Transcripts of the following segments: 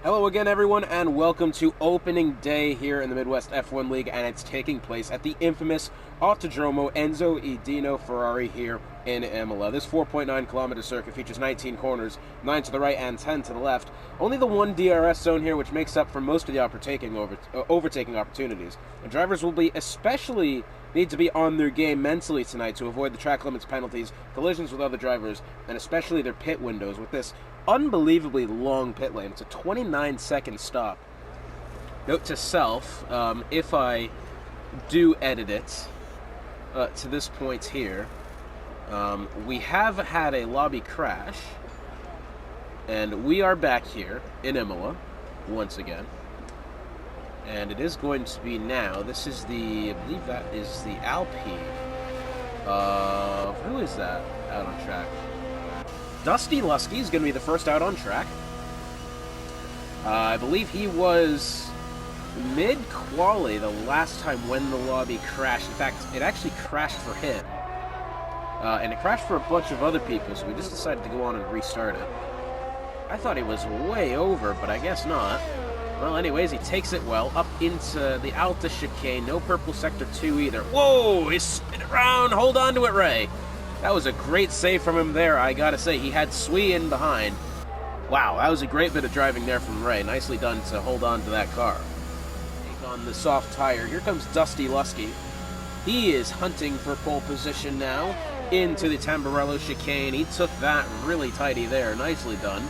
Hello again, everyone, and welcome to opening day here in the Midwest F1 League, and it's taking place at the infamous Autodromo Enzo E. Dino Ferrari here in Imola. This 4.9-kilometer circuit features 19 corners, 9 to the right and 10 to the left. Only the one DRS zone here, which makes up for most of the overtaking opportunities. The drivers will be especially need to be on their game mentally tonight to avoid the track limits penalties, collisions with other drivers, and especially their pit windows with this unbelievably long pit lane. It's a 29-second stop. Note to self, if I do edit it to this point here, we have had a lobby crash, and we are back here in Imola once again. And it is going to be now, this is the, I believe that is the Alpine of, who is that out on track? Dusty Lusky is going to be the first out on track. I believe he was mid-quali the last time when the lobby crashed. In fact, it actually crashed for him. And it crashed for a bunch of other people, so we just decided to go on and restart it. I thought he was way over, but I guess not. Well, anyways, he takes it well up into the Alta chicane. No purple sector 2 either. Whoa! He spin it around. Hold on to it, Ray. That was a great save from him there, I gotta say. He had Sui in behind. Wow, that was a great bit of driving there from Ray. Nicely done to hold on to that car. Take on the soft tire. Here comes Dusty Lusky. He is hunting for pole position now into the Tamburello chicane. He took that really tidy there. Nicely done.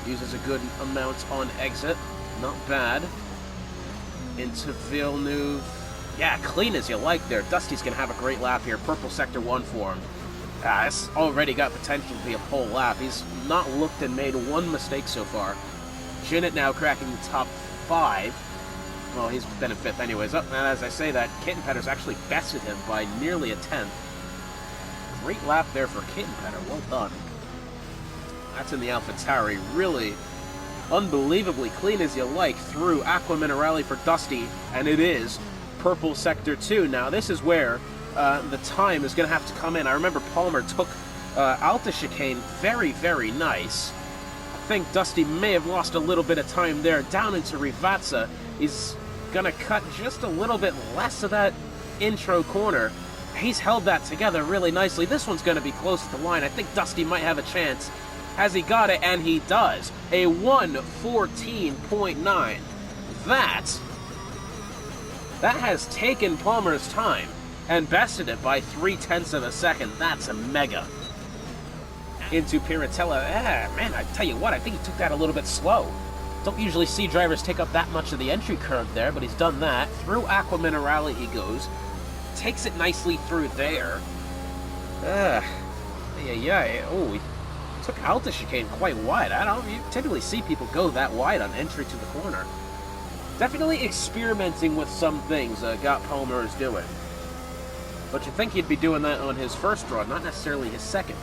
Uses a good amount on exit. Not bad. Into Villeneuve. Yeah, clean as you like there. Dusty's going to have a great lap here. Purple sector 1 for him. It's already got potential to be a pole lap. He's not looked and made one mistake so far. Jinnit now cracking the top 5. Well, he's been in 5th anyways. And as I say that, Kittenpetter's actually bested him by nearly a 10th. Great lap there for Kittenpetter. Well done. That's in the AlphaTauri. Really unbelievably clean as you like through Aqua Minerale for Dusty. And it is purple sector 2. Now, this is where the time is going to have to come in. I remember Palmer took Alta chicane very, very nice. I think Dusty may have lost a little bit of time there. Down into Rivazza. He's going to cut just a little bit less of that intro corner. He's held that together really nicely. This one's going to be close to the line. I think Dusty might have a chance. Has he got it? And he does. A 1:14.9. That has taken Palmer's time and bested it by 0.3 of a second. That's a mega. Into Piratella. Man, I tell you what, I think he took that a little bit slow. Don't usually see drivers take up that much of the entry curve there, but he's done that. Through Aqua Minerale he goes. Takes it nicely through there. Oh, he took Alta chicane quite wide. You typically see people go that wide on entry to the corner. Definitely experimenting with some things Gott Palmer is doing. But you think he'd be doing that on his first run, not necessarily his second.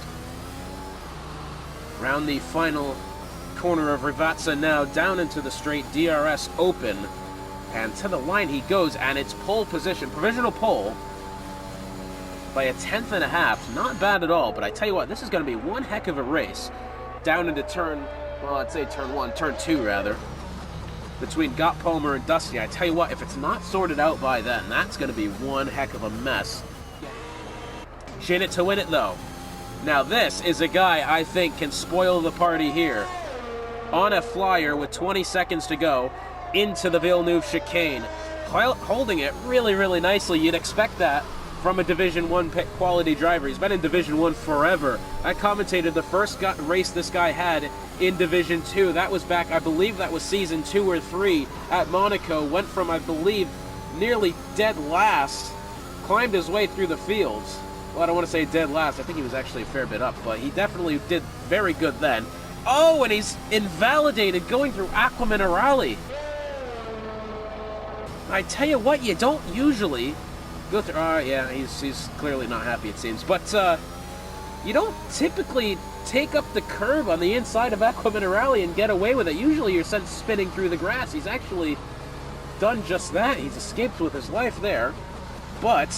Round the final corner of Rivazza now, down into the straight, DRS open. And to the line he goes, and it's pole position, provisional pole, by a 1/10.5. Not bad at all, but I tell you what, this is going to be one heck of a race. Down into turn 2 rather. Between Gott Palmer and Dusty. I tell you what, if it's not sorted out by then, that's going to be one heck of a mess. Jinnit to win it, though. Now this is a guy I think can spoil the party here. On a flyer with 20 seconds to go into the Villeneuve chicane. Holding it really, really nicely. You'd expect that from a Division 1 quality driver. He's been in Division 1 forever. I commentated the first race this guy had in Division 2. That was back, I believe that was season 2 or 3 at Monaco. Went from, I believe, nearly dead last, climbed his way through the fields. Well, I don't want to say dead last. I think he was actually a fair bit up, but he definitely did very good then. Oh, and he's invalidated going through Aqua Minerale. I tell you what, you don't usually go through. Yeah, he's clearly not happy, it seems. But you don't typically take up the curb on the inside of Aqua Minerale and get away with it. Usually you're sent spinning through the grass. He's actually done just that. He's escaped with his life there. But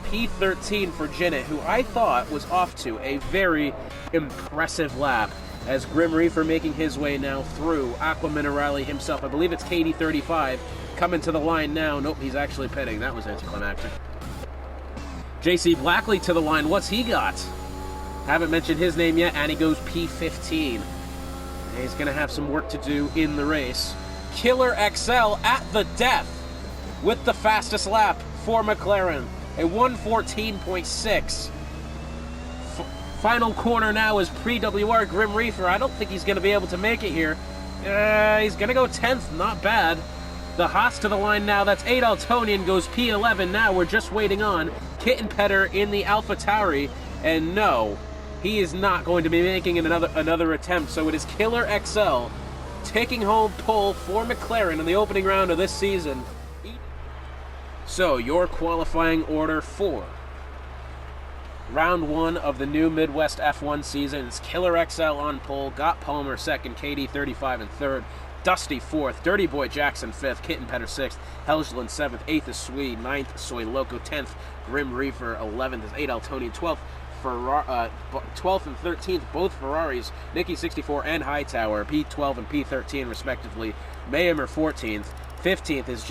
P13 for Jinnit, who I thought was off to a very impressive lap as Grim Reaper making his way now through Aqua Minerale himself. I believe it's KD35 coming to the line now. Nope, he's actually pitting. That was anticlimactic. JC Blackley to the line. What's he got? Haven't mentioned his name yet, and he goes P15. And he's going to have some work to do in the race. Killer XL at the death with the fastest lap for McLaren. A 1:14.6. Final corner now is pre-WR Grim Reaper. I don't think he's going to be able to make it here. He's going to go 10th. Not bad. The Haas to the line now. That's 8 Altonian goes P11. Now we're just waiting on Kittenpetter in the Alpha Tauri. And no, he is not going to be making another attempt. So it is Killer XL taking home pole for McLaren in the opening round of this season. So your qualifying order for round 1 of the new Midwest F1 season is Killer XL on pole, Got Palmer second, KD35 in third, Dusty 4th, Dirty Boy Jackson 5th, Kittenpetter 6th, Helgeland 7th, 8th is Swede, 9th Soy Loco, 10th Grim Reaper, 11th is 8 Altonian, 12th 12th and 13th, both Ferraris, Nicky 64 and Hightower, P12 and P13 respectively, Mayheimer 14th, 15th is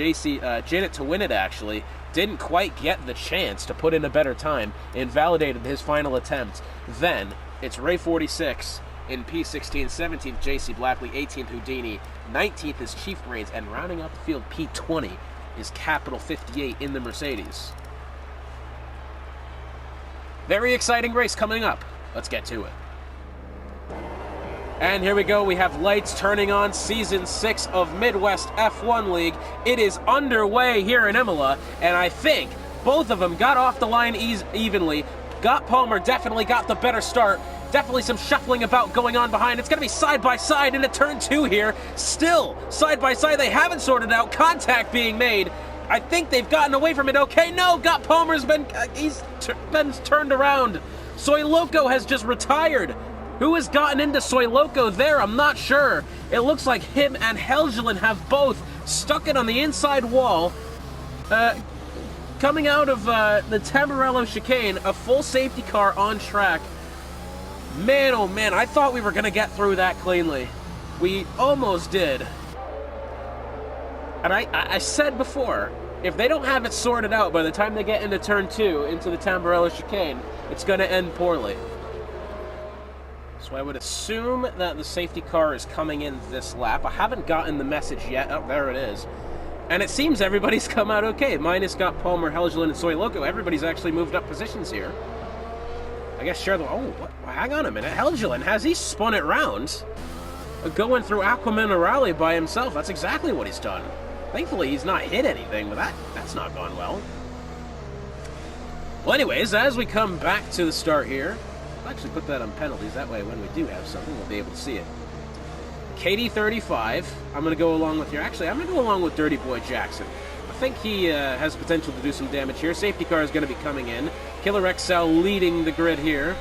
Janet to win it actually, didn't quite get the chance to put in a better time, invalidated his final attempt. Then it's Ray 46 in P16, 17th JC Blackley, 18th Houdini, 19th is Chief Brains, and rounding out the field P20 is Capital 58 in the Mercedes. Very exciting race coming up. Let's get to it. And here we go. We have lights turning on. Season 6 of Midwest F1 League. It is underway here in Imola, and I think both of them got off the line evenly. Got Palmer definitely got the better start. Definitely some shuffling about going on behind. It's going to be side by side into turn 2 here. Still side by side. They haven't sorted out. Contact being made. I think they've gotten away from it. Okay, no, Got Palmer's been turned around. Soy Loco has just retired. Who has gotten into Soy Loco there? I'm not sure. It looks like him and Helgeland have both stuck it on the inside wall. Coming out of the Tamburello chicane, a full safety car on track. Man, oh man, I thought we were going to get through that cleanly. We almost did. And I said before, if they don't have it sorted out by the time they get into turn 2, into the Tamburello chicane, it's going to end poorly. So I would assume that the safety car is coming in this lap. I haven't gotten the message yet. Oh, there it is. And it seems everybody's come out okay. Minus Got Palmer, Helgeland, and Soy Loco. Everybody's actually moved up positions here. I guess share the... Oh, what? Hang on a minute. Helgeland, has he spun it round? Going through Aqua Minerale by himself. That's exactly what he's done. Thankfully, he's not hit anything, but that's not gone well. Well, anyways, as we come back to the start here, I'll actually put that on penalties. That way, when we do have something, we'll be able to see it. KD35, I'm going to go along with here. Actually, I'm going to go along with Dirty Boy Jackson. I think he has potential to do some damage here. Safety car is going to be coming in. Killer XL leading the grid here.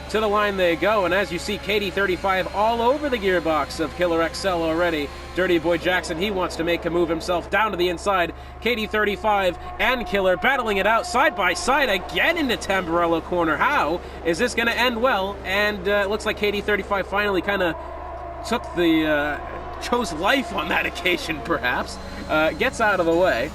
To the line they go, and as you see, KD35 all over the gearbox of Killer XL already. Dirty Boy Jackson, he wants to make a move himself down to the inside. KD35 and Killer battling it out side by side again into Tamburello corner. How is this going to end well? And it looks like KD35 finally kind of took the... chose life on that occasion, perhaps. Gets out of the way.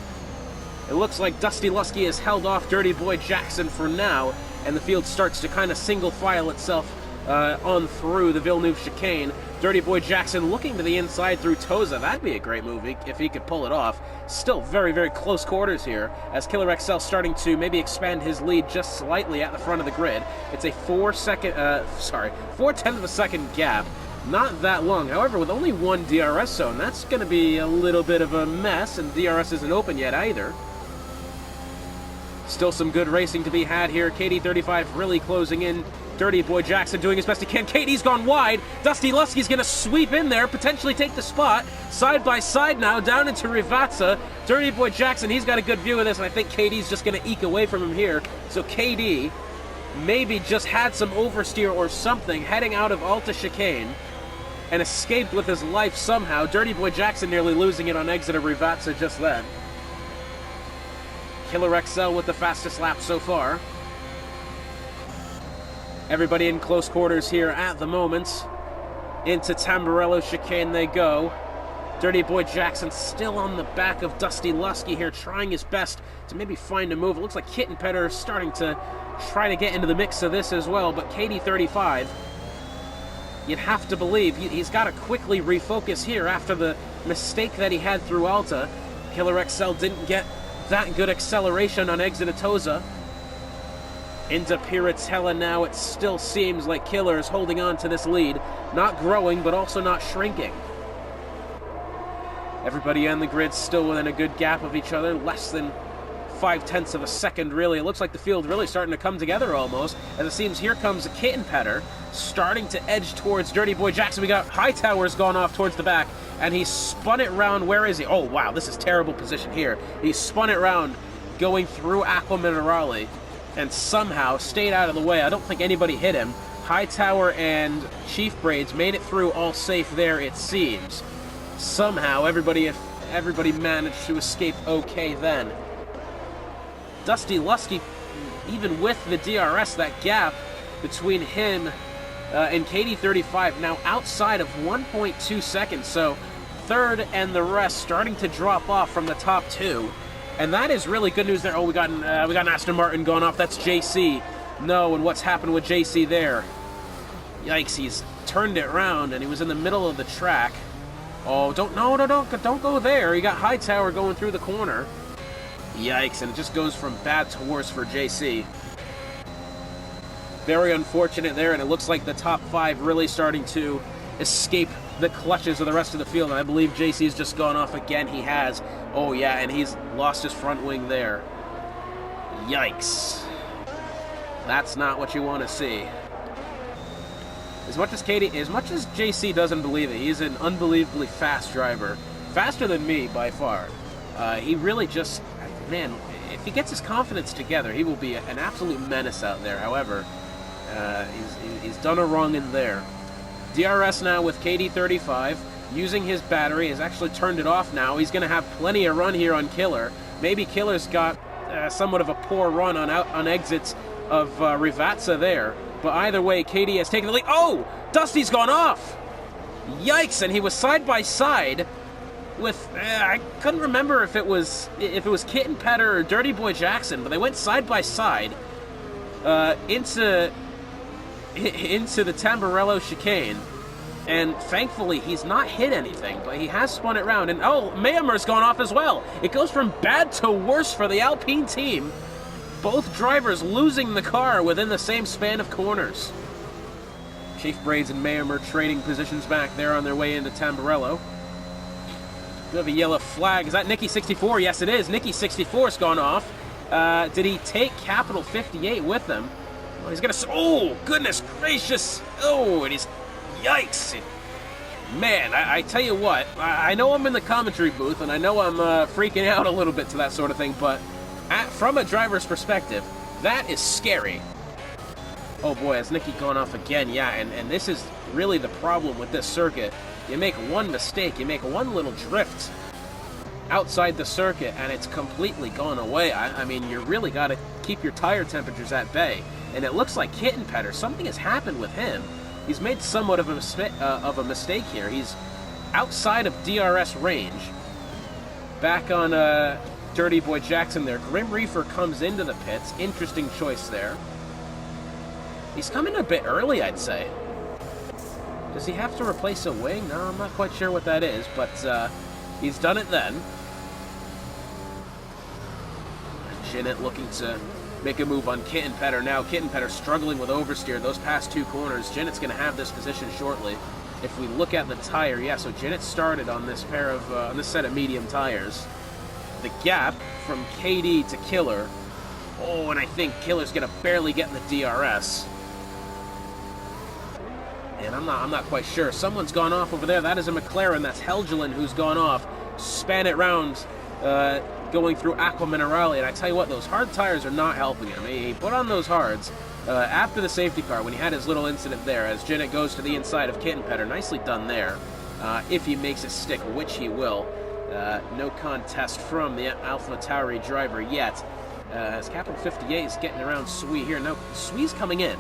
It looks like Dusty Lusky has held off Dirty Boy Jackson for now, and the field starts to kind of single file itself on through the Villeneuve chicane. Dirty Boy Jackson looking to the inside through Toza. That'd be a great move if he could pull it off. Still very, very close quarters here, as Killer XL starting to maybe expand his lead just slightly at the front of the grid. It's a 4/10 of a second gap. Not that long. However, with only one DRS zone, that's going to be a little bit of a mess, and DRS isn't open yet either. Still some good racing to be had here. KD35 really closing in. Dirty Boy Jackson doing his best he can. KD's gone wide. Dusty Lusky's going to sweep in there, potentially take the spot. Side by side now, down into Rivazza. Dirty Boy Jackson, he's got a good view of this, and I think KD's just going to eke away from him here. So KD maybe just had some oversteer or something heading out of Alta Chicane and escaped with his life somehow. Dirty Boy Jackson nearly losing it on exit of Rivazza just then. Killer XL with the fastest lap so far. Everybody in close quarters here at the moment. Into Tamburello chicane they go. Dirty Boy Jackson still on the back of Dusty Lusky here, trying his best to maybe find a move. It looks like Kittenpetter is starting to try to get into the mix of this as well, but KD35, you'd have to believe he's got to quickly refocus here after the mistake that he had through Alta. Killer XL didn't get that good acceleration on exit Atoza. Into Piratella now, it still seems like Killer is holding on to this lead. Not growing, but also not shrinking. Everybody on the grid still within a good gap of each other, less than 0.5 of a second, really. It looks like the field really starting to come together almost, as it seems here comes a Kittenpetter, starting to edge towards Dirty Boy Jackson. We got Hightower's gone off towards the back, and he spun it round. Where is he? Oh, wow, this is terrible position here. He spun it round, going through Aqua Minerale, and somehow stayed out of the way. I don't think anybody hit him. Hightower and Chief Braids made it through all safe there, it seems. Somehow, everybody managed to escape okay then. Dusty Lusky, even with the DRS, that gap between him and KD35 now outside of 1.2 seconds. So third and the rest starting to drop off from the top two. And that is really good news there. Oh, we got an Aston Martin going off. That's JC. No, and what's happened with JC there? Yikes, he's turned it around and he was in the middle of the track. Oh, don't go there. You got Hightower going through the corner. Yikes, and it just goes from bad to worse for JC. Very unfortunate there, and it looks like the top five really starting to escape the clutches of the rest of the field. And I believe JC's just gone off again. He has. Oh, yeah, and he's lost his front wing there. Yikes. That's not what you want to see. As much as JC doesn't believe it, he's an unbelievably fast driver. Faster than me, by far. He really just, man, if he gets his confidence together, he will be an absolute menace out there. However, he's done a wrong in there. DRS now with KD35, using his battery, has actually turned it off now. He's going to have plenty of run here on Killer. Maybe Killer's got somewhat of a poor run on exits of Rivazza there. But either way, KD has taken the lead. Oh! Dusty's gone off! Yikes! And he was side by side with I couldn't remember if it was Kittenpetter or Dirty Boy Jackson, but they went side by side into the Tamburello chicane. And thankfully, he's not hit anything, but he has spun it around. And oh, Mayheimer's gone off as well. It goes from bad to worse for the Alpine team. Both drivers losing the car within the same span of corners. Chief Braids and Mayheimer trading positions back there on their way into Tamburello. We have a yellow flag. Is that Nicky 64? Yes, it is. Nicky 64's gone off. Did he take Capital 58 with him? Well, he's gonna. Oh, goodness gracious! Oh, and he's. Yikes! Man, I tell you what. I know I'm in the commentary booth, and I know I'm freaking out a little bit to that sort of thing, but from a driver's perspective, that is scary. Oh boy, has Nicky gone off again? Yeah, and this is really the problem with this circuit. You make one mistake, you make one little drift outside the circuit, and it's completely gone away. I mean, you really got to keep your tire temperatures at bay. And it looks like Kittenpetter, something has happened with him. He's made somewhat of a mistake here. He's outside of DRS range. Back on Dirty Boy Jackson there. Grim Reaper comes into the pits. Interesting choice there. He's coming a bit early, I'd say. Does he have to replace a wing? No, I'm not quite sure what that is, but he's done it then. Jinnit looking to make a move on Kittenpetter now. Kittenpetter struggling with oversteer those past two corners. Jinnit's going to have this position shortly. If we look at the tire, yeah, so Jinnit started on this pair of on this set of medium tires. The gap from KD to Killer. Oh, and I think Killer's going to barely get in the DRS. And I'm not quite sure. Someone's gone off over there. That is a McLaren. That's Helgelin who's gone off. Span it round, going through Aqua Minerale. And I tell you what, those hard tires are not helping him. He put on those hards after the safety car when he had his little incident there as Jinnit goes to the inside of Kittenpetter. Nicely done there. If he makes it stick, which he will. No contest from the Alpha Tauri driver yet. As Capital 58 is getting around Sui here. No, Sui's coming in.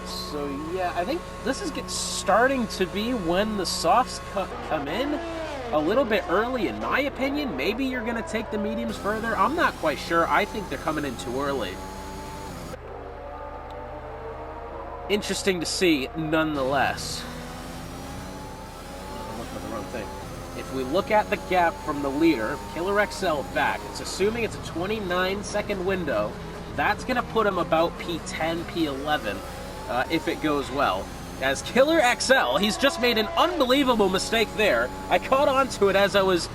So yeah, I think this is starting to be when the softs come in a little bit early, in my opinion. Maybe you're going to take the mediums further. I'm not quite sure. I think they're coming in too early. Interesting to see, nonetheless. I'm looking at the wrong thing. If we look at the gap from the leader, Killer XL back, it's assuming it's a 29-second window. That's going to put him about P10, P11, if it goes well. As Killer XL, he's just made an unbelievable mistake there. I caught on to it as I was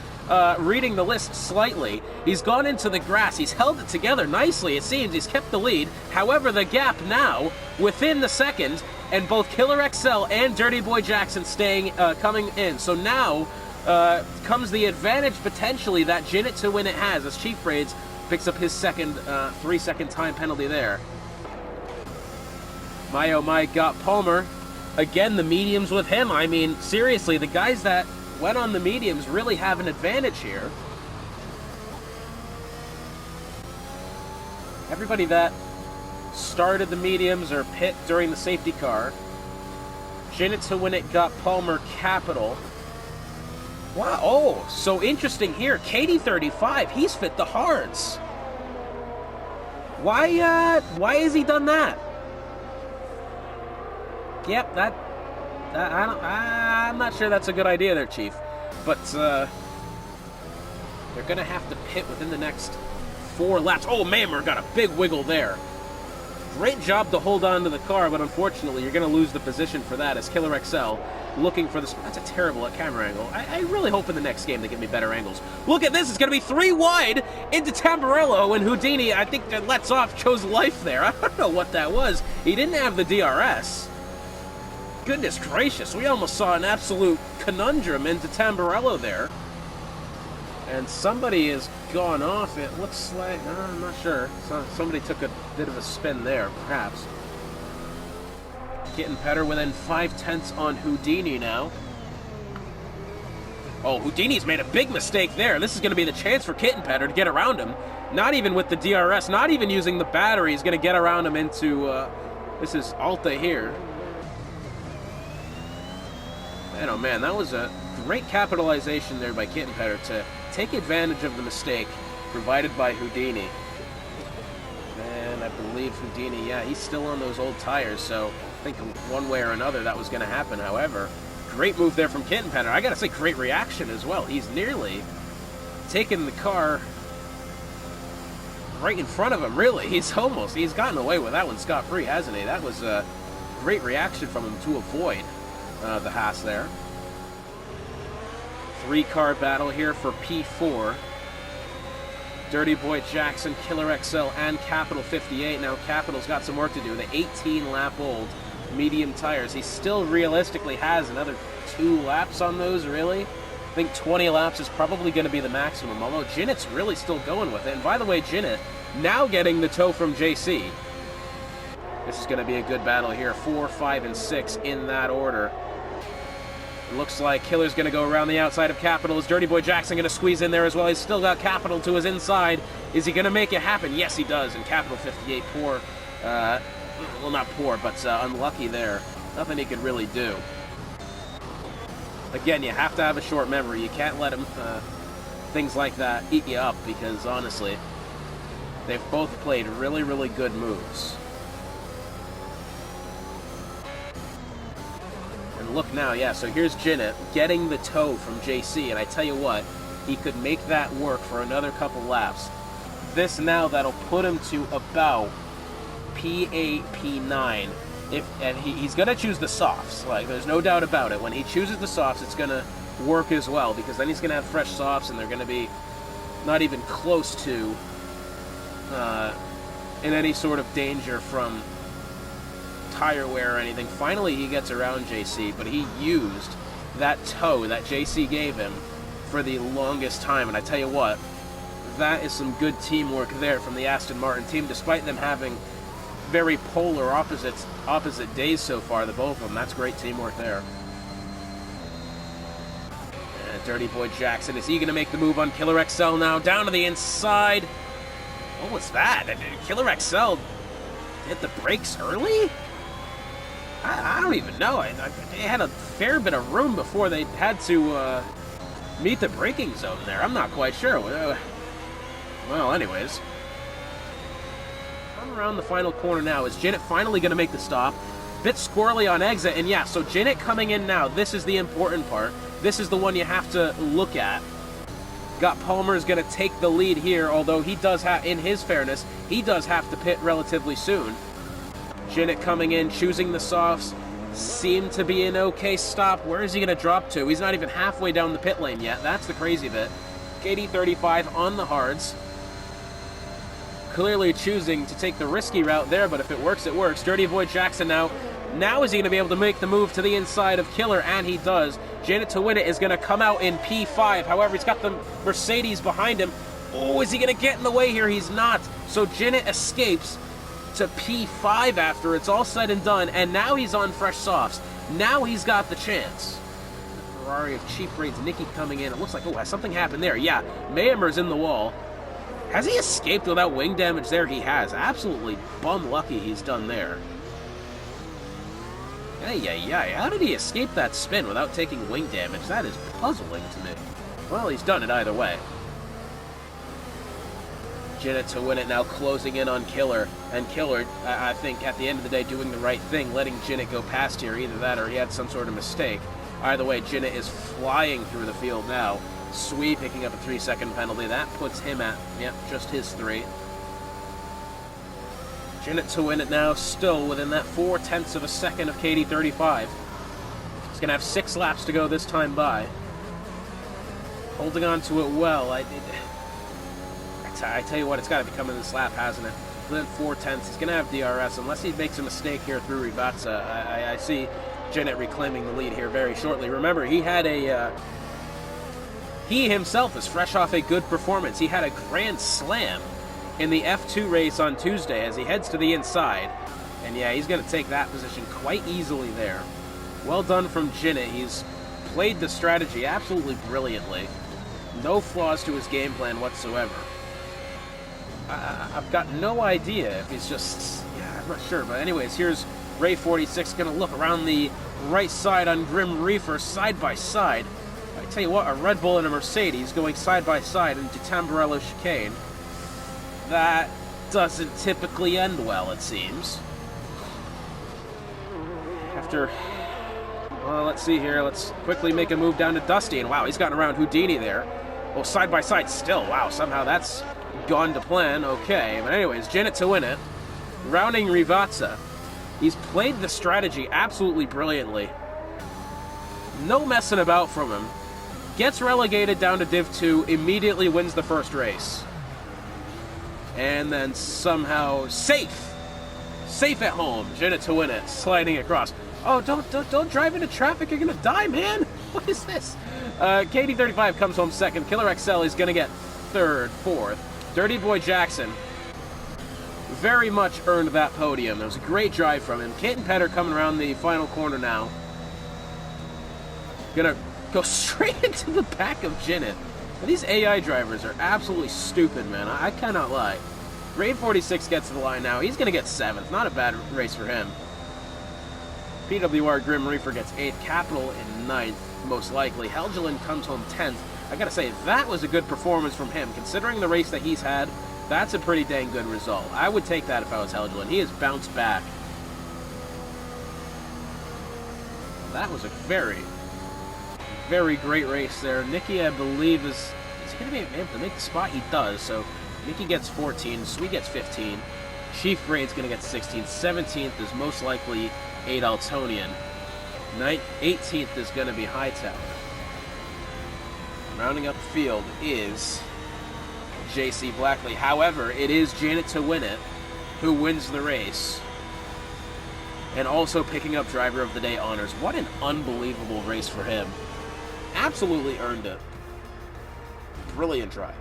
reading the list slightly. He's gone into the grass. He's held it together nicely, it seems. He's kept the lead. However, the gap now, within the second, and both Killer XL and Dirty Boy Jackson coming in. So now comes the advantage, potentially, that Jinnit to win it has, as Chief Raids picks up his second 3-second time penalty there. My oh my, got Palmer. Again, the mediums with him. I mean, seriously, the guys that went on the mediums really have an advantage here. Everybody that started the mediums or pit during the safety car. Jinnit to win it, got Palmer, Capital. Wow, oh, so interesting here. KD35, he's fit the hards. Why has he done that? Yep, I'm not sure that's a good idea there, Chief. But they're going to have to pit within the next 4 laps. Oh, Mamer got a big wiggle there. Great job to hold on to the car, but unfortunately, you're going to lose the position for that as Killer XL looking for the... That's a terrible camera angle. I really hope in the next game they give me better angles. Look at this. It's going to be 3 wide into Tamburello, and Houdini, I think, that lets off, chose life there. I don't know what that was. He didn't have the DRS. Goodness gracious, we almost saw an absolute conundrum into Tamburello there. And somebody has gone off, it looks like, I'm not sure. Somebody took a bit of a spin there, perhaps. Getting better within 5/10 on Houdini now. Oh, Houdini's made a big mistake there. This is going to be the chance for Kittenpetter to get around him. Not even with the DRS, not even using the battery, he's going to get around him into, this is Alta here. Man, oh man, that was a great capitalization there by Kittenpetter to take advantage of the mistake provided by Houdini. And I believe Houdini, yeah, he's still on those old tires, so I think one way or another that was going to happen. However, great move there from Kittenpetter. I got to say, great reaction as well. He's nearly taken the car right in front of him, really. He's gotten away with that one scot-free, hasn't he? That was a great reaction from him to avoid the Haas there. 3-car battle here for P4. Dirty Boy Jackson, Killer XL, and Capital 58. Now Capital's got some work to do. The 18-lap-old medium tires. He still realistically has another 2 laps on those, really. I think 20 laps is probably going to be the maximum, although Jinnit's really still going with it. And by the way, Jinnit now getting the tow from JC. This is going to be a good battle here. 4, 5, and 6 in that order. Looks like Killer's going to go around the outside of Capital. Is Dirty Boy Jackson going to squeeze in there as well? He's still got Capital to his inside. Is he going to make it happen? Yes, he does. And Capital 58, poor, well, not poor, but unlucky there. Nothing he could really do. Again, you have to have a short memory. You can't let him, things like that eat you up, because honestly, they've both played really, really good moves. Look now, yeah, so here's Jinnit getting the tow from JC, and I tell you what, he could make that work for another couple laps. This now, that'll put him to about P8, P9, and he's going to choose the softs, like, there's no doubt about it. When he chooses the softs, it's going to work as well, because then he's going to have fresh softs, and they're going to be not even close to in any sort of danger from tire wear or anything. Finally, he gets around JC, but he used that tow that JC gave him for the longest time. And I tell you what, that is some good teamwork there from the Aston Martin team, despite them having very polar opposite days so far, the both of them. That's great teamwork there. And Dirty Boy Jackson, is he going to make the move on Killer XL now? Down to the inside. What was that? Killer XL hit the brakes early? I don't even know. They had a fair bit of room before they had to meet the braking zone there. I'm not quite sure. Well, anyways. Come around the final corner now. Is Jinnit finally going to make the stop? Bit squirrely on exit, and yeah, so Jinnit coming in now. This is the important part. This is the one you have to look at. Got Palmer's going to take the lead here, although he does have, in his fairness, he does have to pit relatively soon. Jinnit coming in, choosing the softs. Seemed to be an okay stop. Where is he going to drop to? He's not even halfway down the pit lane yet. That's the crazy bit. KD35 on the hards. Clearly choosing to take the risky route there, but if it works, it works. Dirty Boy Jackson now. Now is he going to be able to make the move to the inside of Killer? And he does. Jinnit to win it is going to come out in P5. However, he's got the Mercedes behind him. Oh, is he going to get in the way here? He's not. So Jinnit escapes to P5 after it's all said and done, and now he's on fresh softs. Now he's got the chance. The Ferrari of cheap rates, Nicky coming in. It looks like, oh, something happened there. Yeah, Mayheimer's in the wall. Has he escaped without wing damage there? He has. Absolutely bum lucky he's done there. How did he escape that spin without taking wing damage? That is puzzling to me. Well, he's done it either way. Jinnit to win it now, closing in on Killer. And Killer, I think, at the end of the day, doing the right thing, letting Jinnit go past here. Either that or he had some sort of mistake. Either way, Jinnit is flying through the field now. Sui picking up a 3-second penalty. That puts him at, just his 3. Jinnit to win it now, still within that 0.4 of a second of KD35. He's going to have 6 laps to go this time by. Holding on to it well. I tell you what, it's got to be coming this lap, hasn't it? Within 0.4. He's going to have DRS, unless he makes a mistake here through Rivazza. I see Jinnit reclaiming the lead here very shortly. Remember, he had he himself is fresh off a good performance. He had a grand slam in the F2 race on Tuesday as he heads to the inside. And yeah, he's going to take that position quite easily there. Well done from Jinnit. He's played the strategy absolutely brilliantly. No flaws to his game plan whatsoever. I've got no idea if he's just... I'm not sure. But anyways, here's Ray 46 going to look around the right side on Grim Reefer side by side. I tell you what, a Red Bull and a Mercedes going side by side into Tamburello chicane. That doesn't typically end well, it seems. After... Well, let's see here. Let's quickly make a move down to Dusty. And wow, he's gotten around Houdini there. Well, side by side still. Wow, somehow that's gone to plan. Okay. But anyways, Jinnit to win it. Rounding Rivazza. He's played the strategy absolutely brilliantly. No messing about from him. Gets relegated down to Div 2. Immediately wins the first race. And then somehow safe at home. Jinnit to win it, sliding across. Oh, don't drive into traffic. You're gonna die, man. What is this? KD35 comes home second. Killer XL is gonna get third, fourth. Dirty Boy Jackson very much earned that podium. There was a great drive from him. Kit and Petter coming around the final corner now. Gonna go straight into the back of Jinnit. These AI drivers are absolutely stupid, man. I cannot lie. Raid 46 gets to the line now. He's going to get 7th. Not a bad race for him. PWR Grim Reaper gets 8th. Capital in 9th, most likely. Helgelin comes home 10th. I got to say, that was a good performance from him. Considering the race that he's had, that's a pretty dang good result. I would take that if I was Helgelin. He has bounced back. That was a very great race there. Nicky, I believe, is going to be able to make the spot. He does. So Nicky gets 14. Sweet gets 15. Chief Raid's going to get 16th. 17th is most likely Adaltonian. 18th is going to be Hightower. Rounding up the field is JC Blackley. However, it is Jinnit to win it who wins the race. And also picking up Driver of the Day honors. What an unbelievable race for him. Absolutely earned it. Brilliant drive.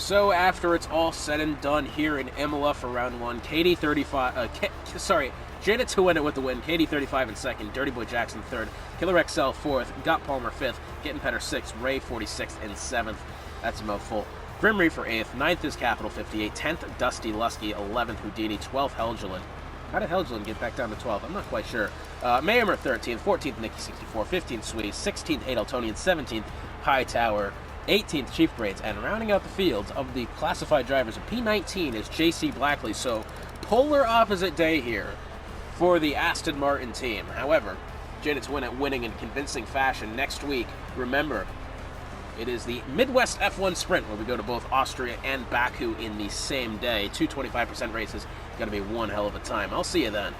So after it's all said and done here in Imola for round one, Jada to win it with the win, Katie 35 in second, Dirty Boy Jackson third, Killer XL fourth, Got Palmer fifth, Getting Petter sixth, Ray 46th and seventh. That's a mouthful. Grim Reaper 8th, 9th is Capital 58, 10th Dusty Lusky, 11th Houdini, 12th Helgeland. How did Helgeland get back down to 12th? I'm not quite sure. Mayheimer 13th, 14th Nikki 64, 15th Sweetie, 16th Adeltonian, 17th Hightower, 18th Chief Grades, and rounding out the fields of the classified drivers of P19 is JC Blackley. So polar opposite day here for the Aston Martin team. However, Jada to win it, winning in convincing fashion next week. Remember, it is the MidWest F1 Sprint, where we go to both Austria and Baku in the same day. 2 25% races. Going to be one hell of a time. I'll see you then.